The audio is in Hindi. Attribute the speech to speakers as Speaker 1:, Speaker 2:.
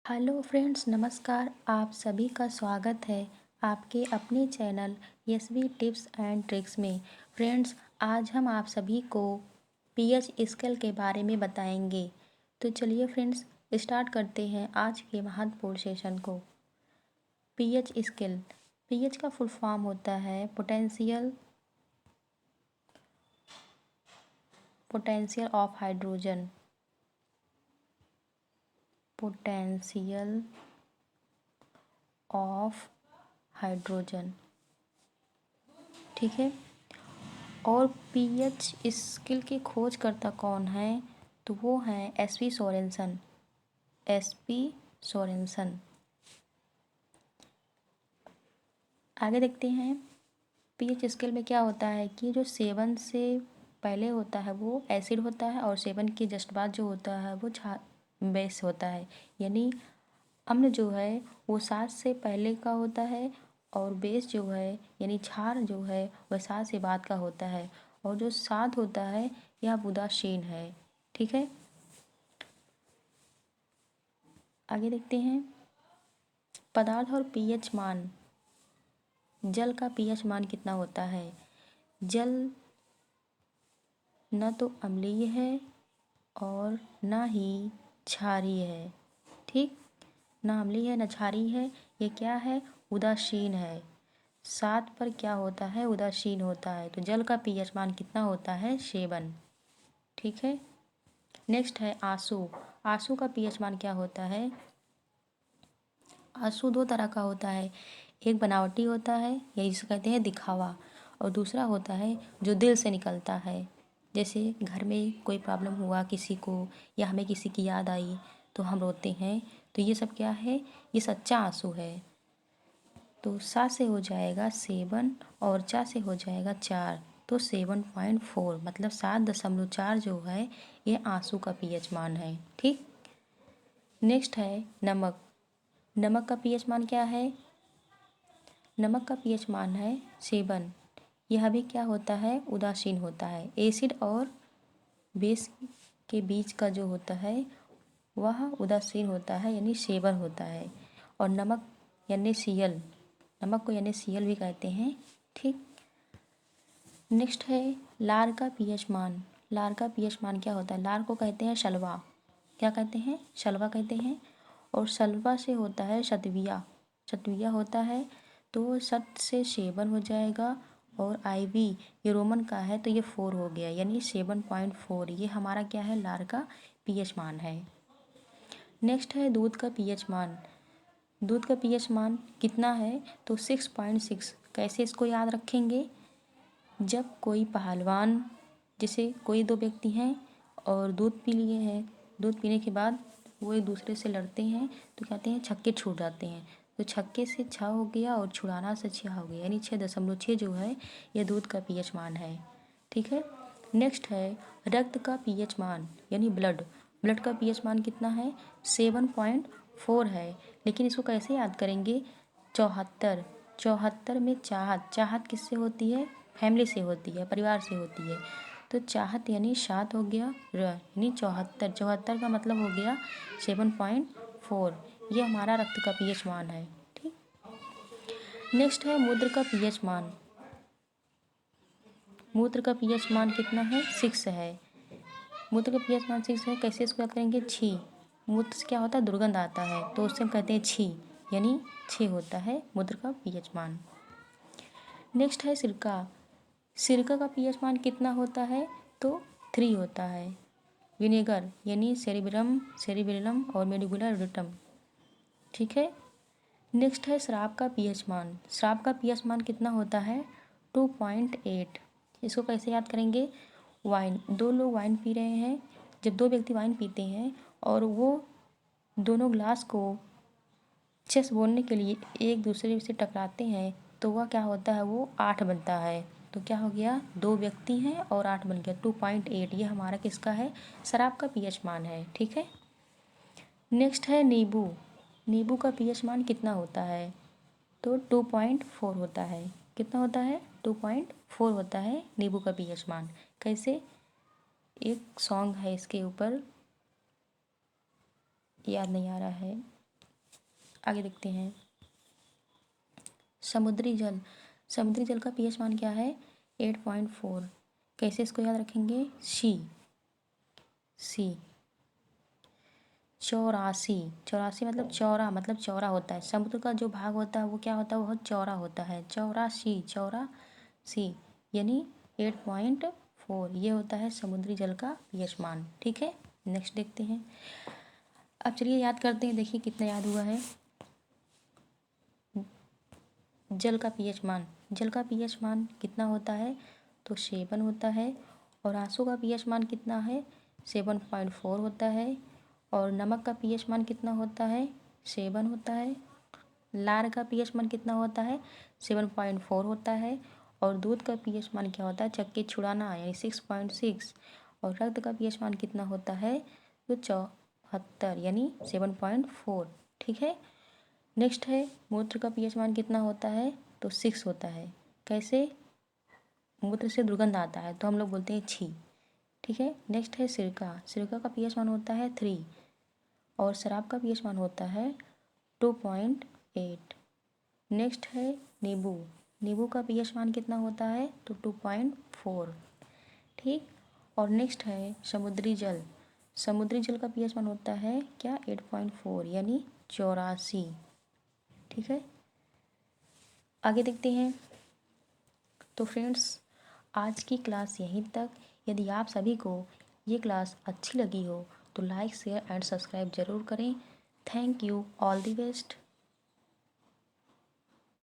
Speaker 1: हेलो फ्रेंड्स, नमस्कार। आप सभी का स्वागत है आपके अपने channel Yashvi tips and tricks में। फ्रेंड्स, आज हम आप सभी को पीएच स्केल के बारे में बताएंगे। तो चलिए फ्रेंड्स, स्टार्ट करते हैं आज के महत्वपूर्ण सेशन को। PH scale. पीएच का फुल फॉर्म होता है potential of hydrogen. Potential of hydrogen, ठीक है। और पीएच स्केल के खोजकर्ता कौन है? तो वो हैं एसपी सोरेनसन। SP Sorensen. आगे देखते हैं पीएच स्केल में क्या होता है कि जो सेवन से पहले होता है वो एसिड होता है, और सेवन के जस्ट बाद जो होता है वो बेस होता है। यानी अम्ल जो है वो 7 से पहले का होता है, और बेस जो है यानी क्षार जो है वह 7 से बाद का होता है, और जो 7 होता है यह उदासीन है, ठीक है। आगे देखते हैं पदार्थ और पीएच मान। जल का पीएच मान कितना होता है? जल न तो अम्लीय है और न ही क्षारीय है, ठीक। ना अम्लीय है न क्षारीय है, ये क्या है? उदासीन है। 7 पर क्या होता है? उदासीन होता है। तो जल का पीएच मान कितना होता है? 7, ठीक है। नेक्स्ट है आंसू। आंसू का पीएच मान क्या होता है? आंसू 2 तरह का होता है। एक बनावटी होता है, या जिसे कहते हैं दिखावा, और दूसरा होता है जो दिल से निकलता है। जैसे घर में कोई प्रॉब्लम हुआ किसी को, या हमें किसी की याद आई तो हम रोते हैं, तो ये सब क्या है? ये सच्चा आंसू है। तो 7 से हो जाएगा 7 और 4 से हो जाएगा 4, तो 7.4 मतलब 7.4 जो है ये आंसू का पीएच मान है, ठीक। नेक्स्ट है नमक। नमक का पीएच मान क्या है? नमक का पीएच मान है 7। यह भी क्या होता है? उदासीन होता है। एसिड और बेस के बीच का जो होता है वह उदासीन होता है, यानी 7 होता है। और नमक यानी Cl, नमक को यानी Cl भी कहते हैं, ठीक। नेक्स्ट है लार का पीएच मान। लार का पीएच मान क्या होता है? लार को कहते हैं शलवा। क्या कहते हैं? शलवा कहते हैं। और शलवा से होता है शतविया। शतविया होता है तो शत से 7 हो जाएगा, और आईवी ये रोमन का है तो ये 4 हो गया, यानी 7.4। ये हमारा क्या है? लार का पीएच मान है। नेक्स्ट है दूध का पीएच मान। दूध का पीएच मान कितना है? तो 6.6। कैसे इसको याद रखेंगे? जब कोई पहलवान, जैसे कोई 2 व्यक्ति हैं और दूध पी लिए हैं, दूध पीने के बाद वो एक दूसरे से लड़ते हैं तो कहते हैं छक्के छूट जाते हैं। तो छक्के से 6 हो गया और छुड़ाना से 6 हो गया, यानी 6.6 जो है यह दूध का पीएच मान है, ठीक है। नेक्स्ट है रक्त का पीएच मान, यानी ब्लड। ब्लड का पीएच मान कितना है? 7.4 है। लेकिन इसको कैसे याद करेंगे? 74। 74 में चाहत। चाहत किससे होती है? फैमिली से होती है, परिवार से होती है। तो चाहत यानी 7 हो गया, यानी 74। 74 का मतलब हो गया 7.4। ये हमारा रक्त का पीएच मान है, ठीक। नेक्स्ट है मूत्र का पीएच मान। मूत्र का पीएच मान कितना है? 6 है। मूत्र का पीएच मान 6 है। कैसे इसको याद करेंगे? छी। मूत्र से क्या होता है? दुर्गंध आता है, तो उससे हम कहते हैं छी, यानी 6 होता है मूत्र का पीएच मान। नेक्स्ट है सिरका। सिरका का पीएच मान कितना होता है? तो 3 होता है। विनेगर यानी सेरिबेलम और मेडुलर रिटम, ठीक है। नेक्स्ट है शराब का पीएच मान। शराब का पीएच मान कितना होता है? 2.8। इसको कैसे याद करेंगे? वाइन, 2 लोग वाइन पी रहे हैं। जब 2 व्यक्ति वाइन पीते हैं और वो दोनों ग्लास को चेस बोलने के लिए एक दूसरे से टकराते हैं, तो वह क्या होता है? वो 8 बनता है। तो क्या हो गया? 2 व्यक्ति हैं और 8 बन गया, 2.8। ये हमारा किसका है? शराब का पीएच मान है, ठीक है। नेक्स्ट है नींबू। नींबू का पीएच मान कितना होता है? तो 2.4 होता है। कितना होता है? 2.4 होता है नींबू का पीएच मान। कैसे? एक सॉन्ग है इसके ऊपर, याद नहीं आ रहा है। आगे देखते हैं समुद्री जल। समुद्री जल का पीएच मान क्या है? 8.4। कैसे इसको याद रखेंगे? सी 84। 84 मतलब चौरा, मतलब चौरा होता है। समुद्र का जो भाग होता है वो क्या होता है? बहुत चौरा होता है। 84 यानी 8.4 ये होता है समुद्री जल का पीएच मान। ठीक है, नेक्स्ट देखते हैं। अब चलिए याद करते हैं, देखिए कितना याद हुआ है। जल का पीएच मान, जल का पीएच मान कितना होता है? तो 7 होता है। और आंसू का पीएच मान कितना है? 7.4 होता है। और नमक का पीएच मान कितना होता है? 7 होता है। लार का पीएच मान कितना होता है? 7.4 होता है। और दूध का पीएच मान क्या होता है? चक्के छुड़ाना यानी 6.6। और रक्त का पीएच मान कितना होता है? तो 74 यानी 7.4। ठीक है, नेक्स्ट है मूत्र का पीएच मान कितना होता है? तो 6 होता है। कैसे? मूत्र से दुर्गंध आता है तो हम लोग बोलते हैं छी। ठीक है, नेक्स्ट है सिरका। सिरका का पीएच मान होता है 3। और शराब का पीएच मान होता है 2.8। नेक्स्ट है नींबू। नींबू का पीएच मान कितना होता है? तो 2.4। ठीक, और नेक्स्ट है समुद्री जल। समुद्री जल का पीएच मान होता है क्या? 8.4 यानी 84। ठीक है, आगे देखते हैं। तो फ्रेंड्स, आज की क्लास यहीं तक। यदि आप सभी को ये क्लास अच्छी लगी हो तो लाइक शेयर एंड सब्सक्राइब ज़रूर करें। Thank you, all the best.